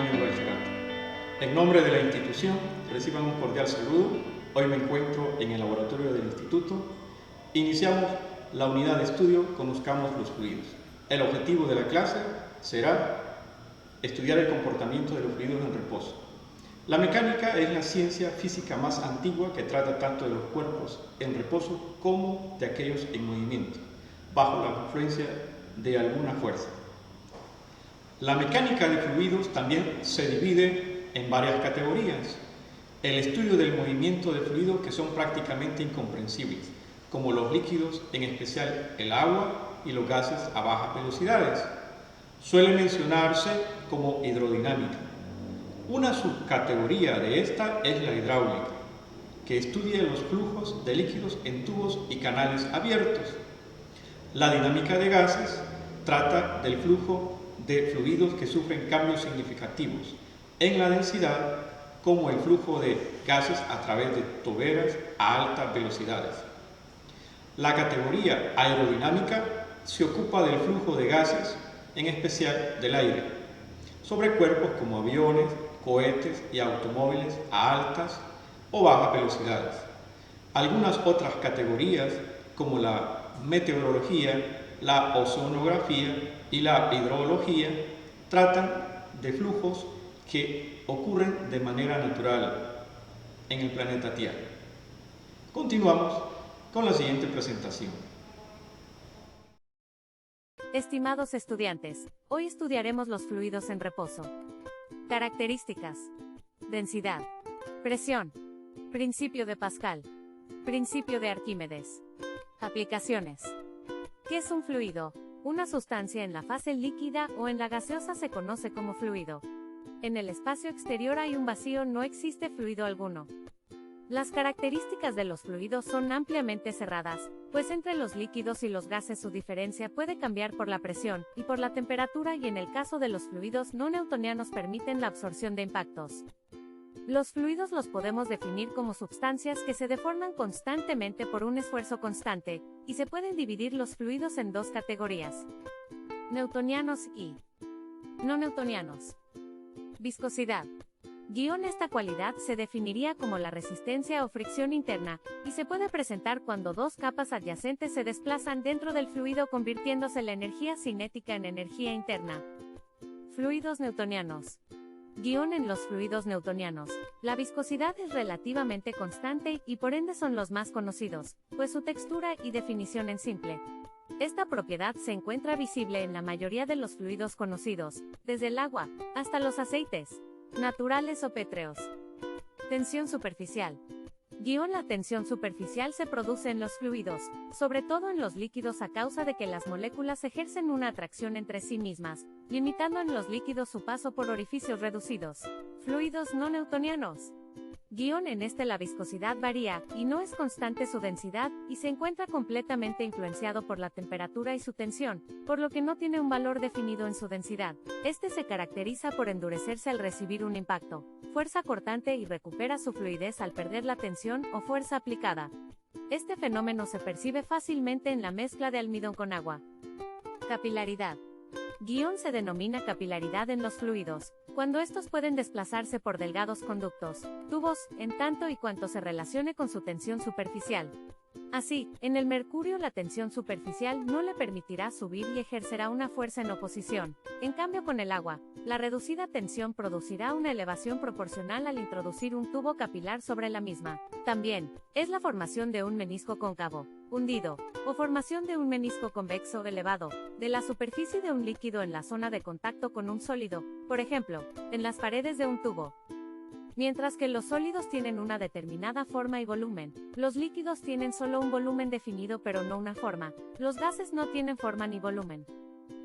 año de bachillerato. En nombre de la institución, reciban un cordial saludo. Hoy me encuentro en el laboratorio del instituto. Iniciamos la unidad de estudio Conozcamos los fluidos. El objetivo de la clase será estudiar el comportamiento de los fluidos en reposo. La mecánica es la ciencia física más antigua que trata tanto de los cuerpos en reposo como de aquellos en movimiento, bajo la influencia de alguna fuerza. La mecánica de fluidos también se divide en varias categorías. El estudio del movimiento de fluidos que son prácticamente incomprensibles, como los líquidos, en especial el agua y los gases a bajas velocidades. Suele mencionarse como hidrodinámica. Una subcategoría de esta es la hidráulica, que estudia los flujos de líquidos en tubos y canales abiertos. La dinámica de gases trata del flujo de fluidos que sufren cambios significativos en la densidad, como el flujo de gases a través de toberas a altas velocidades. La categoría aerodinámica se ocupa del flujo de gases, en especial del aire, sobre cuerpos como aviones, cohetes y automóviles a altas o bajas velocidades. Algunas otras categorías, como la meteorología, la oceanografía y la hidrología, tratan de flujos que ocurren de manera natural en el planeta Tierra. Continuamos con la siguiente presentación. Estimados estudiantes, hoy estudiaremos los fluidos en reposo. Características: densidad, presión, principio de Pascal, principio de Arquímedes. Aplicaciones. ¿Qué es un fluido? Una sustancia en la fase líquida o en la gaseosa se conoce como fluido. En el espacio exterior hay un vacío, no existe fluido alguno. Las características de los fluidos son ampliamente cerradas, pues entre los líquidos y los gases su diferencia puede cambiar por la presión y por la temperatura, y en el caso de los fluidos no newtonianos permiten la absorción de impactos. Los fluidos los podemos definir como sustancias que se deforman constantemente por un esfuerzo constante, y se pueden dividir los fluidos en dos categorías: newtonianos y no newtonianos. Viscosidad. Esta cualidad se definiría como la resistencia o fricción interna, y se puede presentar cuando dos capas adyacentes se desplazan dentro del fluido, convirtiéndose la energía cinética en energía interna. Fluidos newtonianos. En los fluidos newtonianos, la viscosidad es relativamente constante y por ende son los más conocidos, pues su textura y definición es simple. Esta propiedad se encuentra visible en la mayoría de los fluidos conocidos, desde el agua hasta los aceites, naturales o pétreos. Tensión superficial. La tensión superficial se produce en los fluidos, sobre todo en los líquidos, a causa de que las moléculas ejercen una atracción entre sí mismas, limitando en los líquidos su paso por orificios reducidos. Fluidos no newtonianos. En la viscosidad varía, y no es constante su densidad, y se encuentra completamente influenciado por la temperatura y su tensión, por lo que no tiene un valor definido en su densidad. Se caracteriza por endurecerse al recibir un impacto, fuerza cortante, y recupera su fluidez al perder la tensión o fuerza aplicada. Este fenómeno se percibe fácilmente en la mezcla de almidón con agua. Capilaridad. Se denomina capilaridad en los fluidos, cuando estos pueden desplazarse por delgados conductos, tubos, en tanto y cuanto se relacione con su tensión superficial. Así, en el mercurio la tensión superficial no le permitirá subir y ejercerá una fuerza en oposición. En cambio, con el agua, la reducida tensión producirá una elevación proporcional al introducir un tubo capilar sobre la misma. También, es la formación de un menisco cóncavo, hundido, o formación de un menisco convexo elevado, de la superficie de un líquido en la zona de contacto con un sólido, por ejemplo, en las paredes de un tubo. Mientras que los sólidos tienen una determinada forma y volumen, los líquidos tienen solo un volumen definido pero no una forma. Los gases no tienen forma ni volumen.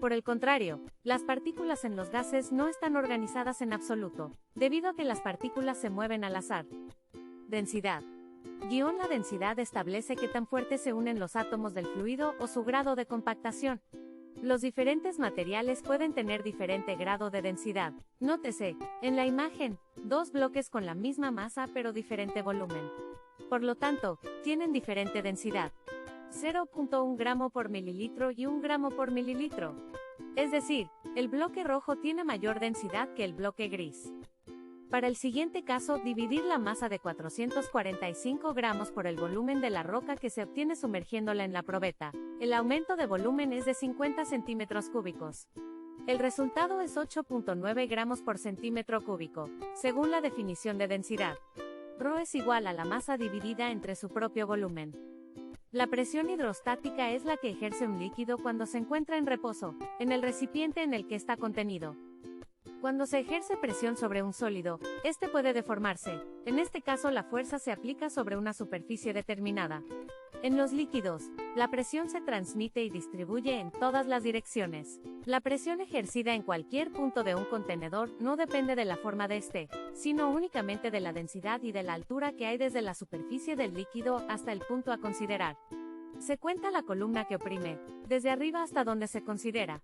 Por el contrario, las partículas en los gases no están organizadas en absoluto, debido a que las partículas se mueven al azar. Densidad. La densidad establece qué tan fuertes se unen los átomos del fluido o su grado de compactación. Los diferentes materiales pueden tener diferente grado de densidad. Nótese, en la imagen, dos bloques con la misma masa pero diferente volumen. Por lo tanto, tienen diferente densidad. 0.1 gramo por mililitro y 1 gramo por mililitro. Es decir, el bloque rojo tiene mayor densidad que el bloque gris. Para el siguiente caso, dividir la masa de 445 gramos por el volumen de la roca que se obtiene sumergiéndola en la probeta. El aumento de volumen es de 50 centímetros cúbicos. El resultado es 8.9 gramos por centímetro cúbico, según la definición de densidad. Rho es igual a la masa dividida entre su propio volumen. La presión hidrostática es la que ejerce un líquido cuando se encuentra en reposo, en el recipiente en el que está contenido. Cuando se ejerce presión sobre un sólido, este puede deformarse. En este caso, la fuerza se aplica sobre una superficie determinada. En los líquidos, la presión se transmite y distribuye en todas las direcciones. La presión ejercida en cualquier punto de un contenedor no depende de la forma de este, sino únicamente de la densidad y de la altura que hay desde la superficie del líquido hasta el punto a considerar. Se cuenta la columna que oprime, desde arriba hasta donde se considera.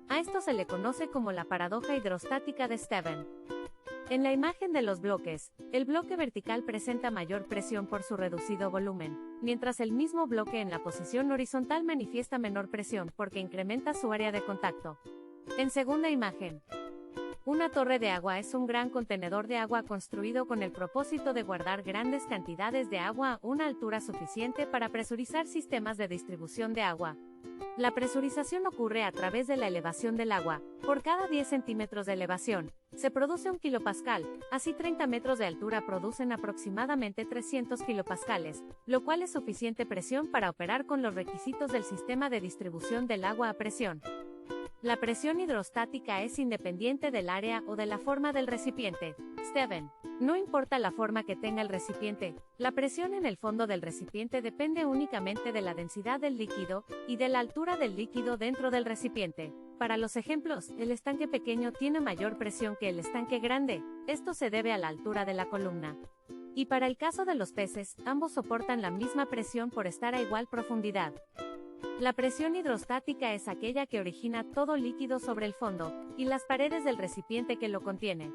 A esto se le conoce como la paradoja hidrostática de Stevens. En la imagen de los bloques, el bloque vertical presenta mayor presión por su reducido volumen, mientras el mismo bloque en la posición horizontal manifiesta menor presión porque incrementa su área de contacto. En segunda imagen, una torre de agua es un gran contenedor de agua construido con el propósito de guardar grandes cantidades de agua a una altura suficiente para presurizar sistemas de distribución de agua. La presurización ocurre a través de la elevación del agua. Por cada 10 centímetros de elevación, se produce 1 kilopascal, así 30 metros de altura producen aproximadamente 300 kilopascales, lo cual es suficiente presión para operar con los requisitos del sistema de distribución del agua a presión. La presión hidrostática es independiente del área o de la forma del recipiente. Stevens. No importa la forma que tenga el recipiente, la presión en el fondo del recipiente depende únicamente de la densidad del líquido y de la altura del líquido dentro del recipiente. Para los ejemplos, el estanque pequeño tiene mayor presión que el estanque grande. Esto se debe a la altura de la columna. Y para el caso de los peces, ambos soportan la misma presión por estar a igual profundidad. La presión hidrostática es aquella que origina todo líquido sobre el fondo y las paredes del recipiente que lo contiene.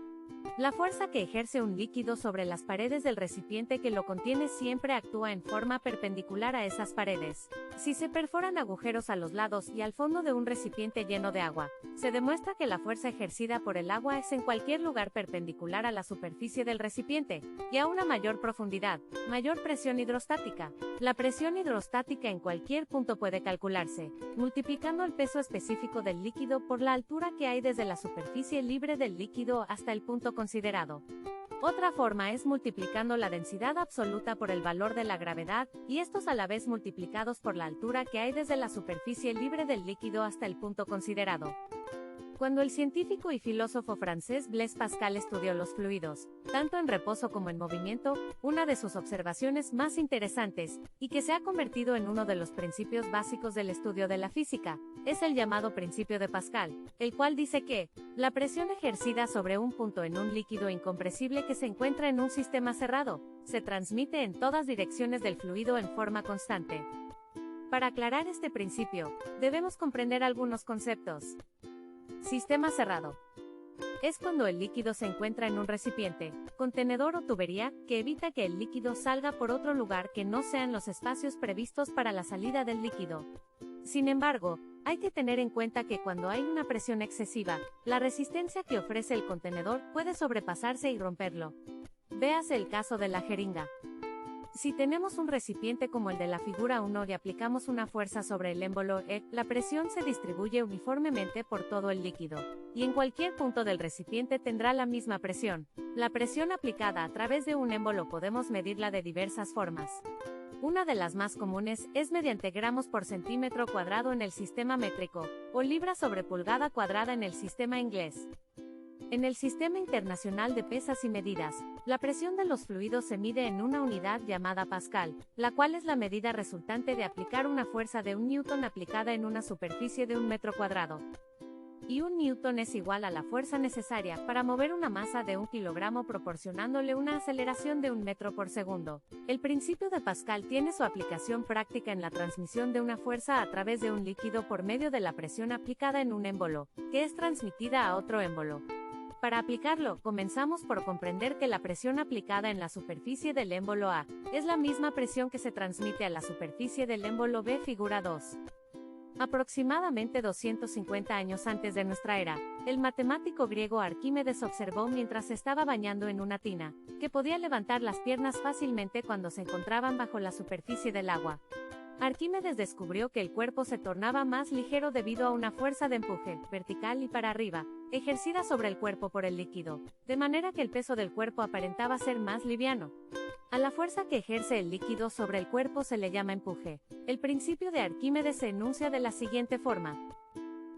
La fuerza que ejerce un líquido sobre las paredes del recipiente que lo contiene siempre actúa en forma perpendicular a esas paredes. Si se perforan agujeros a los lados y al fondo de un recipiente lleno de agua, se demuestra que la fuerza ejercida por el agua es en cualquier lugar perpendicular a la superficie del recipiente, y a una mayor profundidad, mayor presión hidrostática. La presión hidrostática en cualquier punto puede calcularse, multiplicando el peso específico del líquido por la altura que hay desde la superficie libre del líquido hasta el punto considerado. Otra forma es multiplicando la densidad absoluta por el valor de la gravedad, y estos a la vez multiplicados por la altura que hay desde la superficie libre del líquido hasta el punto considerado. Cuando el científico y filósofo francés Blaise Pascal estudió los fluidos, tanto en reposo como en movimiento, una de sus observaciones más interesantes, y que se ha convertido en uno de los principios básicos del estudio de la física, es el llamado principio de Pascal, el cual dice que la presión ejercida sobre un punto en un líquido incompresible que se encuentra en un sistema cerrado, se transmite en todas direcciones del fluido en forma constante. Para aclarar este principio, debemos comprender algunos conceptos. Sistema cerrado. Es cuando el líquido se encuentra en un recipiente, contenedor o tubería, que evita que el líquido salga por otro lugar que no sean los espacios previstos para la salida del líquido. Sin embargo, hay que tener en cuenta que cuando hay una presión excesiva, la resistencia que ofrece el contenedor puede sobrepasarse y romperlo. Véase el caso de la jeringa. Si tenemos un recipiente como el de la figura 1 y aplicamos una fuerza sobre el émbolo E, la presión se distribuye uniformemente por todo el líquido, y en cualquier punto del recipiente tendrá la misma presión. La presión aplicada a través de un émbolo podemos medirla de diversas formas. Una de las más comunes es mediante gramos por centímetro cuadrado en el sistema métrico, o libras sobre pulgada cuadrada en el sistema inglés. En el Sistema Internacional de Pesas y Medidas, la presión de los fluidos se mide en una unidad llamada pascal, la cual es la medida resultante de aplicar una fuerza de 1 newton aplicada en una superficie de 1 metro cuadrado. Y 1 newton es igual a la fuerza necesaria para mover una masa de 1 kilogramo proporcionándole una aceleración de 1 metro por segundo. El principio de Pascal tiene su aplicación práctica en la transmisión de una fuerza a través de un líquido por medio de la presión aplicada en un émbolo, que es transmitida a otro émbolo. Para aplicarlo, comenzamos por comprender que la presión aplicada en la superficie del émbolo A es la misma presión que se transmite a la superficie del émbolo B figura 2. Aproximadamente 250 años antes de nuestra era, el matemático griego Arquímedes observó mientras se estaba bañando en una tina, que podía levantar las piernas fácilmente cuando se encontraban bajo la superficie del agua. Arquímedes descubrió que el cuerpo se tornaba más ligero debido a una fuerza de empuje, vertical y para arriba, ejercida sobre el cuerpo por el líquido, de manera que el peso del cuerpo aparentaba ser más liviano. A la fuerza que ejerce el líquido sobre el cuerpo se le llama empuje. El principio de Arquímedes se enuncia de la siguiente forma.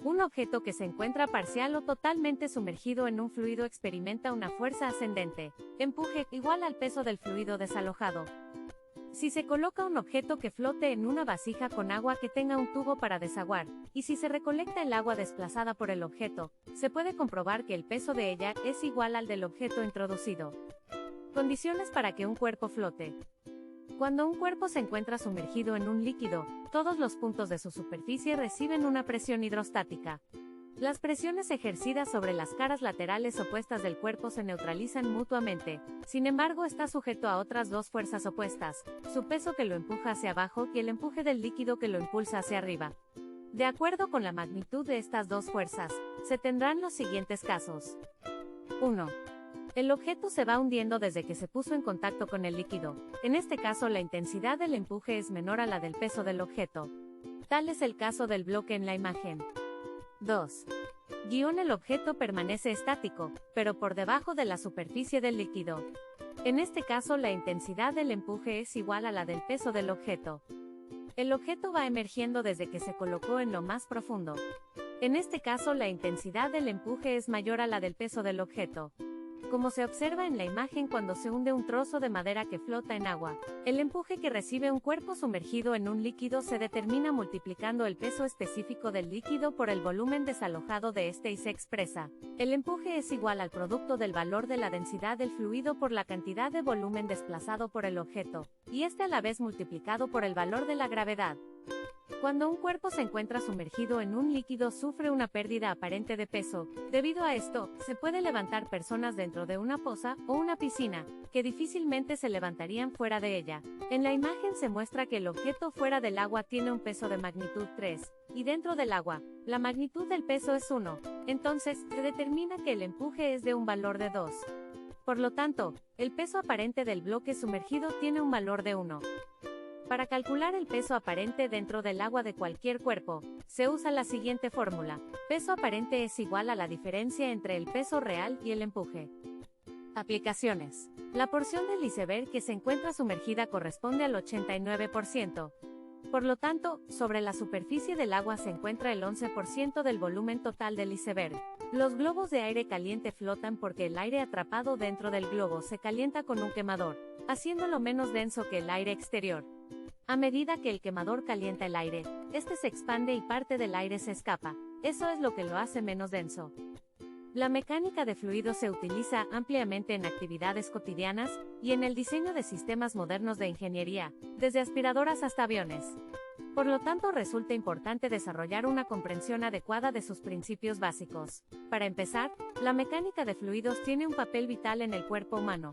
Un objeto que se encuentra parcial o totalmente sumergido en un fluido experimenta una fuerza ascendente, empuje, igual al peso del fluido desalojado. Si se coloca un objeto que flote en una vasija con agua que tenga un tubo para desaguar, y si se recolecta el agua desplazada por el objeto, se puede comprobar que el peso de ella es igual al del objeto introducido. Condiciones para que un cuerpo flote. Cuando un cuerpo se encuentra sumergido en un líquido, todos los puntos de su superficie reciben una presión hidrostática. Las presiones ejercidas sobre las caras laterales opuestas del cuerpo se neutralizan mutuamente, sin embargo está sujeto a otras dos fuerzas opuestas, su peso que lo empuja hacia abajo y el empuje del líquido que lo impulsa hacia arriba. De acuerdo con la magnitud de estas dos fuerzas, se tendrán los siguientes casos. 1. El objeto se va hundiendo desde que se puso en contacto con el líquido. En este caso la intensidad del empuje es menor a la del peso del objeto. Tal es el caso del bloque en la imagen. 2. El objeto permanece estático, pero por debajo de la superficie del líquido. En este caso la intensidad del empuje es igual a la del peso del objeto. El objeto va emergiendo desde que se colocó en lo más profundo. En este caso la intensidad del empuje es mayor a la del peso del objeto. Como se observa en la imagen cuando se hunde un trozo de madera que flota en agua, el empuje que recibe un cuerpo sumergido en un líquido se determina multiplicando el peso específico del líquido por el volumen desalojado de este y se expresa. El empuje es igual al producto del valor de la densidad del fluido por la cantidad de volumen desplazado por el objeto, y este a la vez multiplicado por el valor de la gravedad. Cuando un cuerpo se encuentra sumergido en un líquido sufre una pérdida aparente de peso. Debido a esto, se puede levantar personas dentro de una poza o una piscina, que difícilmente se levantarían fuera de ella. En la imagen se muestra que el objeto fuera del agua tiene un peso de magnitud 3, y dentro del agua, la magnitud del peso es 1. Entonces, se determina que el empuje es de un valor de 2. Por lo tanto, el peso aparente del bloque sumergido tiene un valor de 1. Para calcular el peso aparente dentro del agua de cualquier cuerpo, se usa la siguiente fórmula. Peso aparente es igual a la diferencia entre el peso real y el empuje. Aplicaciones. La porción del iceberg que se encuentra sumergida corresponde al 89%. Por lo tanto, sobre la superficie del agua se encuentra el 11% del volumen total del iceberg. Los globos de aire caliente flotan porque el aire atrapado dentro del globo se calienta con un quemador, haciéndolo menos denso que el aire exterior. A medida que el quemador calienta el aire, este se expande y parte del aire se escapa. Eso es lo que lo hace menos denso. La mecánica de fluidos se utiliza ampliamente en actividades cotidianas y en el diseño de sistemas modernos de ingeniería, desde aspiradoras hasta aviones. Por lo tanto, resulta importante desarrollar una comprensión adecuada de sus principios básicos. Para empezar, la mecánica de fluidos tiene un papel vital en el cuerpo humano.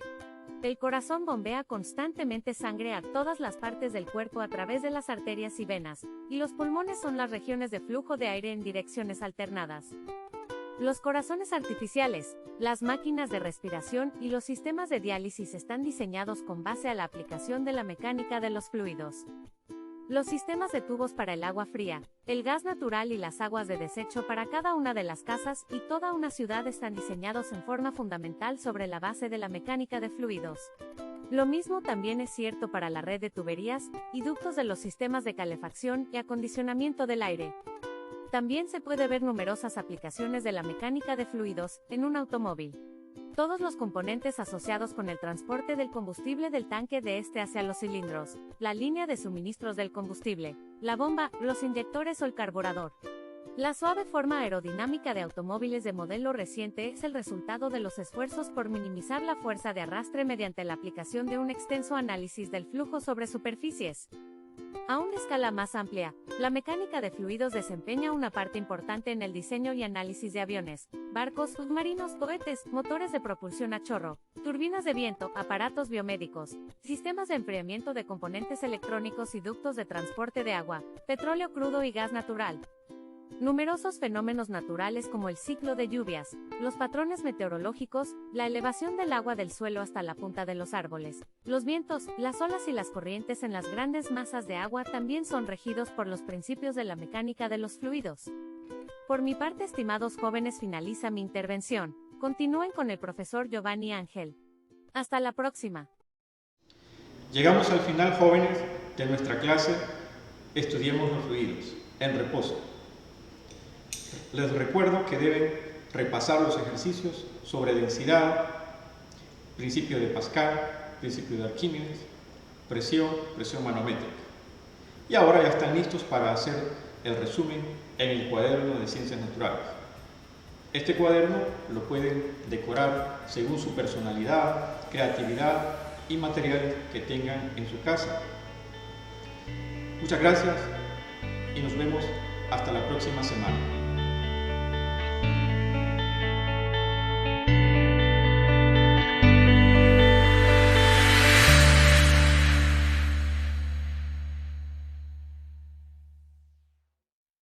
El corazón bombea constantemente sangre a todas las partes del cuerpo a través de las arterias y venas, y los pulmones son las regiones de flujo de aire en direcciones alternadas. Los corazones artificiales, las máquinas de respiración y los sistemas de diálisis están diseñados con base a la aplicación de la mecánica de los fluidos. Los sistemas de tubos para el agua fría, el gas natural y las aguas de desecho para cada una de las casas y toda una ciudad están diseñados en forma fundamental sobre la base de la mecánica de fluidos. Lo mismo también es cierto para la red de tuberías y ductos de los sistemas de calefacción y acondicionamiento del aire. También se puede ver numerosas aplicaciones de la mecánica de fluidos en un automóvil. Todos los componentes asociados con el transporte del combustible del tanque de este hacia los cilindros, la línea de suministros del combustible, la bomba, los inyectores o el carburador. La suave forma aerodinámica de automóviles de modelo reciente es el resultado de los esfuerzos por minimizar la fuerza de arrastre mediante la aplicación de un extenso análisis del flujo sobre superficies. A una escala más amplia, la mecánica de fluidos desempeña una parte importante en el diseño y análisis de aviones, barcos, submarinos, cohetes, motores de propulsión a chorro, turbinas de viento, aparatos biomédicos, sistemas de enfriamiento de componentes electrónicos y ductos de transporte de agua, petróleo crudo y gas natural. Numerosos fenómenos naturales como el ciclo de lluvias, los patrones meteorológicos, la elevación del agua del suelo hasta la punta de los árboles, los vientos, las olas y las corrientes en las grandes masas de agua también son regidos por los principios de la mecánica de los fluidos. Por mi parte, estimados jóvenes, finaliza mi intervención. Continúen con el profesor Giovanni Ángel. Hasta la próxima. Llegamos al final, jóvenes, de nuestra clase Estudiemos los fluidos, en reposo. Les recuerdo que deben repasar los ejercicios sobre densidad, principio de Pascal, principio de Arquímedes, presión manométrica. Y ahora ya están listos para hacer el resumen en el cuaderno de Ciencias Naturales. Este cuaderno lo pueden decorar según su personalidad, creatividad y materiales que tengan en su casa. Muchas gracias y nos vemos hasta la próxima semana.